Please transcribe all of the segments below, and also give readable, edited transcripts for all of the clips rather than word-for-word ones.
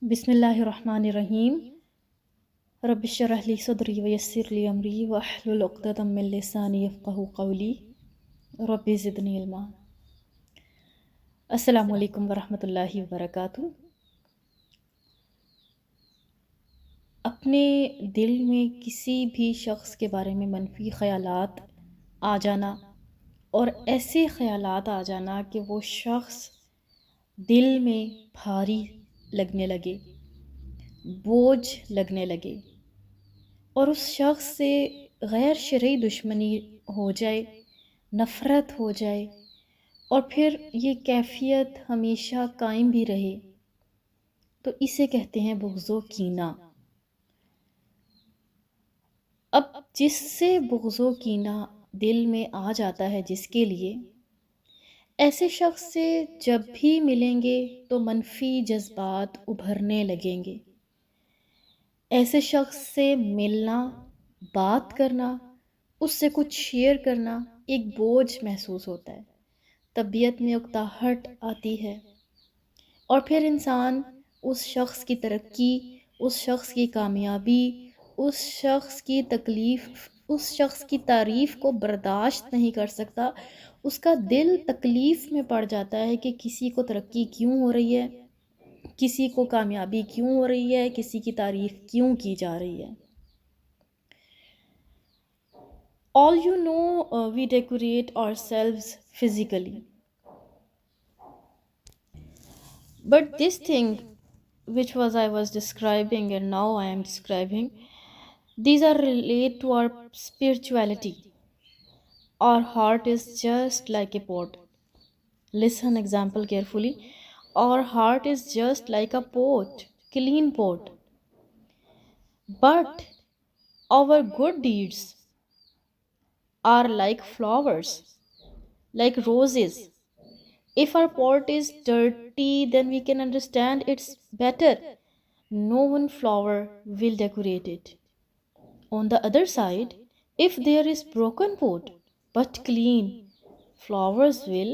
بسم اللہ الرحمن الرحیم۔ رب اشرح لی صدری ویسر لی امری واحلل عقدۃ من لسانی یفقہوا قولی رب زدنی علما۔ السلام علیکم ورحمۃ اللہ وبرکاتہ۔ اپنے دل میں کسی بھی شخص کے بارے میں منفی خیالات آ جانا اور ایسے خیالات آ جانا کہ وہ شخص دل میں بھاری لگنے لگے، بوجھ لگنے لگے اور اس شخص سے غیر شرعی دشمنی ہو جائے، نفرت ہو جائے اور پھر یہ کیفیت ہمیشہ قائم بھی رہے، تو اسے کہتے ہیں بغض و کینہ۔ اب جس سے بغض و کینہ دل میں آ جاتا ہے جس کے لیے، ایسے شخص سے جب بھی ملیں گے تو منفی جذبات ابھرنے لگیں گے۔ ایسے شخص سے ملنا، بات کرنا، اس سے کچھ شیئر کرنا ایک بوجھ محسوس ہوتا ہے، طبیعت میں اکتاہٹ آتی ہے اور پھر انسان اس شخص کی ترقی، اس شخص کی کامیابی، اس شخص کی تکلیف، اس شخص کی تعریف کو برداشت نہیں کر سکتا۔ اس کا دل تکلیف میں پڑ جاتا ہے کہ کسی کو ترقی کیوں ہو رہی ہے، کسی کو کامیابی کیوں ہو رہی ہے، کسی کی تعریف کیوں کی جا رہی ہے۔ All you know, we decorate ourselves physically. But this thing which I was describing and now I am describing, these are related to our spirituality. Our heart is just like a pot. Listen example carefully. Our heart is just like a pot, clean pot. But our good deeds are like flowers, like roses. If our pot is dirty, then we can understand it's better. No one flower will decorate it. On the other side, if there is broken pot but clean, flowers will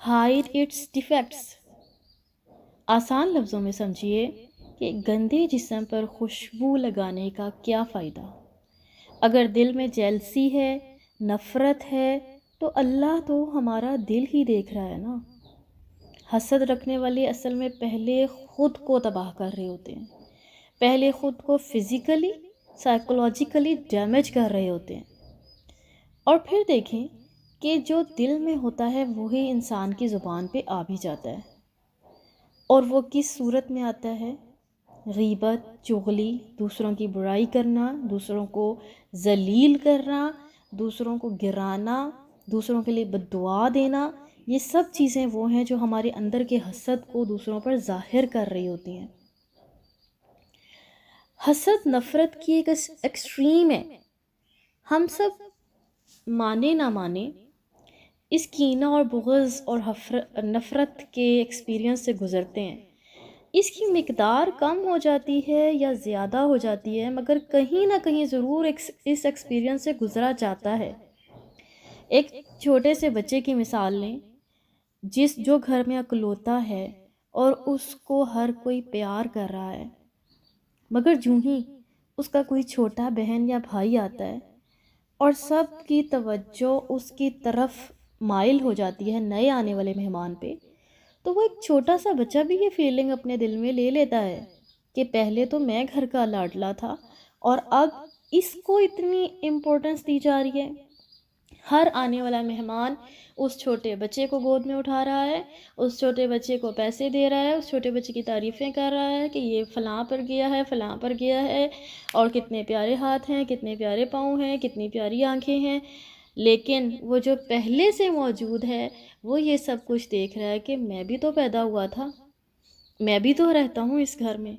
hide its defects. آسان لفظوں میں سمجھیے کہ گندے جسم پر خوشبو لگانے کا کیا فائدہ؟ اگر دل میں جیلسی ہے، نفرت ہے، تو اللہ تو ہمارا دل ہی دیکھ رہا ہے نا۔ حسد رکھنے والے اصل میں پہلے خود کو تباہ کر رہے ہوتے ہیں، پہلے خود کو فزیکلی، سائیکولوجیکلی ڈیمیج کر رہے ہوتے ہیں، اور پھر دیکھیں کہ جو دل میں ہوتا ہے وہی انسان کی زبان پہ آ بھی جاتا ہے، اور وہ کس صورت میں آتا ہے؟ غیبت، چغلی، دوسروں کی برائی کرنا، دوسروں کو ذلیل کرنا، دوسروں کو گرانا، دوسروں کے لیے بد دعا دینا، یہ سب چیزیں وہ ہیں جو ہمارے اندر کے حسد کو دوسروں پر ظاہر کر رہی ہوتی ہیں۔ حسد نفرت کی ایک ایکسٹریم ہے۔ ہم سب مانے نہ مانے اس کینہ اور بغض اور نفرت کے ایکسپیرینس سے گزرتے ہیں۔ اس کی مقدار کم ہو جاتی ہے یا زیادہ ہو جاتی ہے، مگر کہیں نہ کہیں ضرور اس ایکسپیرینس سے گزرا جاتا ہے۔ ایک چھوٹے سے بچے کی مثال لیں، جو گھر میں اکلوتا ہے اور اس کو ہر کوئی پیار کر رہا ہے، مگر جوں ہی اس کا کوئی چھوٹا بہن یا بھائی آتا ہے اور سب کی توجہ اس کی طرف مائل ہو جاتی ہے نئے آنے والے مہمان پہ، تو وہ ایک چھوٹا سا بچہ بھی یہ فیلنگ اپنے دل میں لے لیتا ہے کہ پہلے تو میں گھر کا لاڈلا تھا اور اب اس کو اتنی امپورٹنس دی جا رہی ہے۔ ہر آنے والا مہمان اس چھوٹے بچے کو گود میں اٹھا رہا ہے، اس چھوٹے بچے کو پیسے دے رہا ہے، اس چھوٹے بچے کی تعریفیں کر رہا ہے کہ یہ فلاں پر گیا ہے، فلاں پر گیا ہے، اور کتنے پیارے ہاتھ ہیں، کتنے پیارے پاؤں ہیں، کتنی پیاری آنکھیں ہیں۔ لیکن وہ جو پہلے سے موجود ہے وہ یہ سب کچھ دیکھ رہا ہے کہ میں بھی تو پیدا ہوا تھا، میں بھی تو رہتا ہوں اس گھر میں۔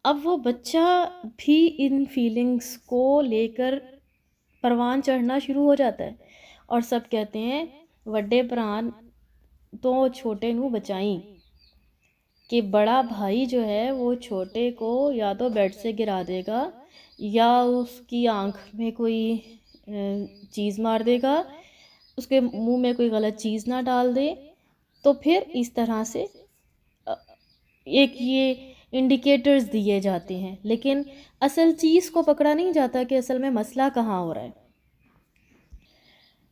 اب وہ بچہ بھی ان فیلنگز کو لے کر پروان چڑھنا شروع ہو جاتا ہے، اور سب کہتے ہیں وڈے پران تو چھوٹے نو بچائیں، کہ بڑا بھائی جو ہے وہ چھوٹے کو یا تو بیڈ سے گرا دے گا یا اس کی آنکھ میں کوئی چیز مار دے گا، اس کے منہ میں کوئی غلط چیز نہ ڈال دے، تو پھر اس طرح سے ایک یہ انڈیکیٹرز دیے جاتے ہیں، لیکن اصل چیز کو پکڑا نہیں جاتا کہ اصل میں مسئلہ کہاں ہو رہا ہے۔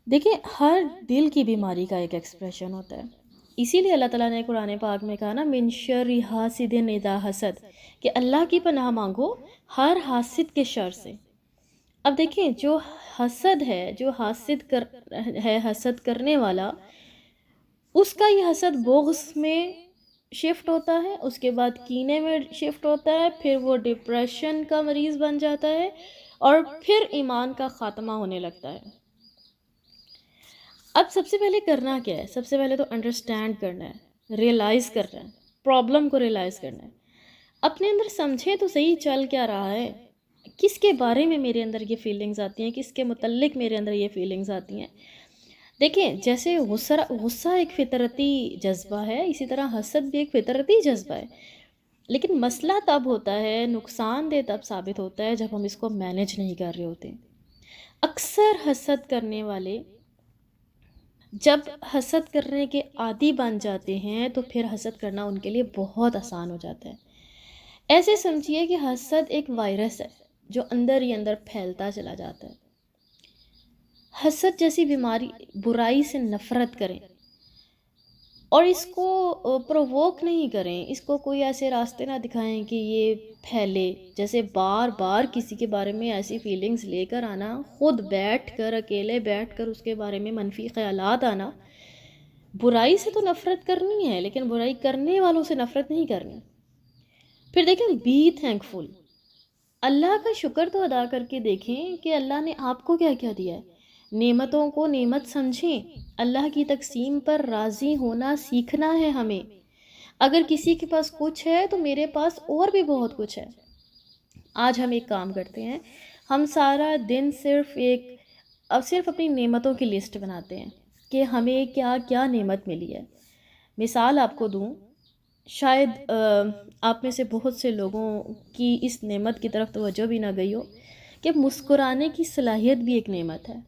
دیکھیں، ہر دل کی بیماری کا ایک ایکسپریشن ہوتا ہے، اسی لیے اللہ تعالیٰ نے قرآن پاک میں کہا نا من شر حاسد اذا حسد، کہ اللہ کی پناہ مانگو ہر حاسد کے شر سے۔ اب دیکھیں، جو حسد ہے، جو حسد کرنے والا، اس کا یہ حسد بغض میں شفٹ ہوتا ہے، اس کے بعد کینے میں شفٹ ہوتا ہے، پھر وہ ڈپریشن کا مریض بن جاتا ہے، اور پھر ایمان کا خاتمہ ہونے لگتا ہے۔ اب سب سے پہلے کرنا کیا ہے؟ سب سے پہلے تو انڈرسٹینڈ کرنا ہے، ریئلائز کرنا ہے، پرابلم کو ریئلائز کرنا ہے، اپنے اندر سمجھیں تو صحیح چل کیا رہا ہے، کس کے بارے میں میرے اندر یہ فیلنگز آتی ہیں، کس کے متعلق میرے اندر یہ فیلنگز آتی ہیں۔ دیکھیں، جیسے غصہ ایک فطرتی جذبہ ہے، اسی طرح حسد بھی ایک فطرتی جذبہ ہے، لیکن مسئلہ تب ہوتا ہے، نقصان دہ تب ثابت ہوتا ہے جب ہم اس کو مینیج نہیں کر رہے ہوتے۔ اکثر حسد کرنے والے جب حسد کرنے کے عادی بن جاتے ہیں تو پھر حسد کرنا ان کے لیے بہت آسان ہو جاتا ہے۔ ایسے سمجھیے کہ حسد ایک وائرس ہے جو اندر ہی اندر پھیلتا چلا جاتا ہے۔ حسد جیسی بیماری، برائی سے نفرت کریں اور اس کو پرووک نہیں کریں، اس کو کوئی ایسے راستے نہ دکھائیں کہ یہ پھیلے، جیسے بار بار کسی کے بارے میں ایسی فیلنگز لے کر آنا، خود بیٹھ کر، اکیلے بیٹھ کر اس کے بارے میں منفی خیالات آنا۔ برائی سے تو نفرت کرنی ہے، لیکن برائی کرنے والوں سے نفرت نہیں کرنی۔ پھر دیکھیں، بی تھینکفل، اللہ کا شکر تو ادا کر کے دیکھیں کہ اللہ نے آپ کو کیا کیا دیا ہے۔ نعمتوں کو نعمت سمجھیں، اللہ کی تقسیم پر راضی ہونا سیکھنا ہے ہمیں۔ اگر کسی کے پاس کچھ ہے تو میرے پاس اور بھی بہت کچھ ہے۔ آج ہم ایک کام کرتے ہیں، ہم سارا دن صرف اپنی نعمتوں کی لسٹ بناتے ہیں کہ ہمیں کیا کیا نعمت ملی ہے۔ مثال آپ کو دوں، شاید آپ میں سے بہت سے لوگوں کی اس نعمت کی طرف توجہ بھی نہ گئی ہو کہ مسکرانے کی صلاحیت بھی ایک نعمت ہے۔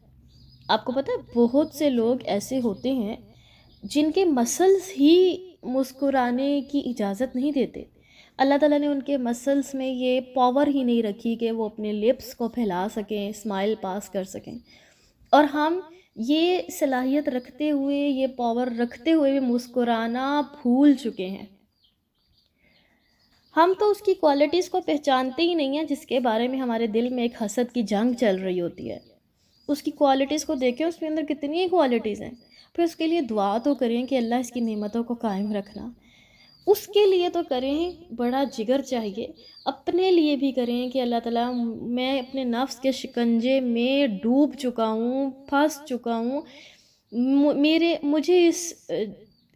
آپ کو پتہ ہے بہت سے لوگ ایسے ہوتے ہیں جن کے مسلز ہی مسکرانے کی اجازت نہیں دیتے۔ اللہ تعالیٰ نے ان کے مسلز میں یہ پاور ہی نہیں رکھی کہ وہ اپنے لپس کو پھیلا سکیں، اسمائل پاس کر سکیں، اور ہم یہ صلاحیت رکھتے ہوئے، یہ پاور رکھتے ہوئے بھی مسکرانا بھول چکے ہیں۔ ہم تو اس کی کوالٹیز کو پہچانتے ہی نہیں ہیں جس کے بارے میں ہمارے دل میں ایک حسد کی جنگ چل رہی ہوتی ہے۔ اس کی کوالٹیز کو دیکھیں، اس کے اندر کتنی کوالٹیز ہیں، پھر اس کے لیے دعا تو کریں کہ اللہ اس کی نعمتوں کو قائم رکھنا۔ اس کے لیے تو کریں، بڑا جگر چاہیے، اپنے لیے بھی کریں کہ اللہ تعالیٰ، میں اپنے نفس کے شکنجے میں ڈوب چکا ہوں، پھنس چکا ہوں، مجھے اس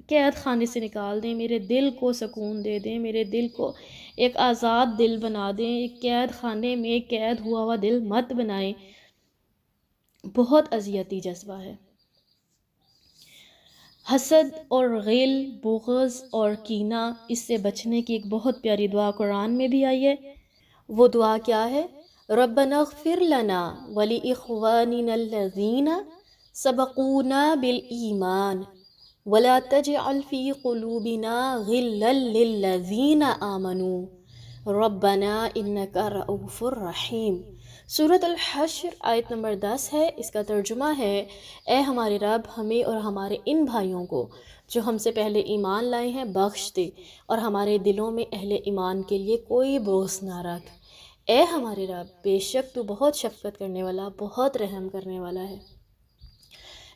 قید خانے سے نکال دیں، میرے دل کو سکون دے دیں، میرے دل کو ایک آزاد دل بنا دیں، ایک قید خانے میں قید ہوا دل مت بنائیں۔ بہت اذیتی جذبہ ہے حسد اور غل، بغض اور کینہ۔ اس سے بچنے کی ایک بہت پیاری دعا قرآن میں بھی آئی ہے۔ وہ دعا کیا ہے؟ ربنا اغفر لنا ولاخواننا الذین سبقونا بالایمان ولا تجعل فی قلوبنا غلا للذین آمنوا ربنا انک رؤوف رحیم۔ سورۃ الحشر آیت نمبر 10 ہے۔ اس کا ترجمہ ہے، اے ہمارے رب، ہمیں اور ہمارے ان بھائیوں کو جو ہم سے پہلے ایمان لائے ہیں بخش دے، اور ہمارے دلوں میں اہل ایمان کے لیے کوئی بغض نہ رکھ۔ اے ہمارے رب، بے شک تو بہت شفقت کرنے والا، بہت رحم کرنے والا ہے۔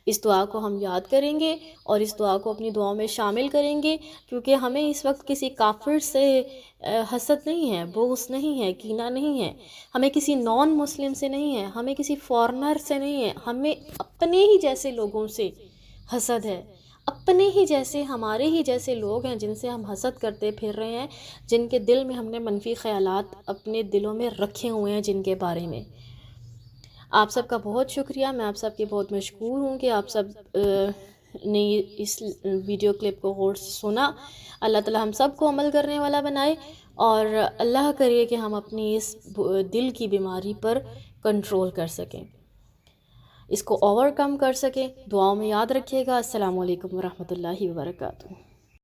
اس دعا کو ہم یاد کریں گے اور اس دعا کو اپنی دعاؤں میں شامل کریں گے، کیونکہ ہمیں اس وقت کسی کافر سے حسد نہیں ہے، بغض نہیں ہے، کینہ نہیں ہے، ہمیں کسی نان مسلم سے نہیں ہے، ہمیں کسی فارنر سے نہیں ہے، ہمیں اپنے ہی جیسے لوگوں سے حسد ہے، اپنے ہی جیسے، ہمارے ہی جیسے لوگ ہیں جن سے ہم حسد کرتے پھر رہے ہیں، جن کے دل میں ہم نے منفی خیالات اپنے دلوں میں رکھے ہوئے ہیں، جن کے بارے میں۔ آپ سب کا بہت شکریہ، میں آپ سب کی بہت مشکور ہوں کہ آپ سب نے اس ویڈیو کلپ کو غور سے سنا۔ اللہ تعالیٰ ہم سب کو عمل کرنے والا بنائے، اور اللہ کرے کہ ہم اپنی اس دل کی بیماری پر کنٹرول کر سکیں، اس کو اوور کم کر سکیں۔ دعاؤں میں یاد رکھیے گا۔ السلام علیکم ورحمۃ اللہ وبرکاتہ۔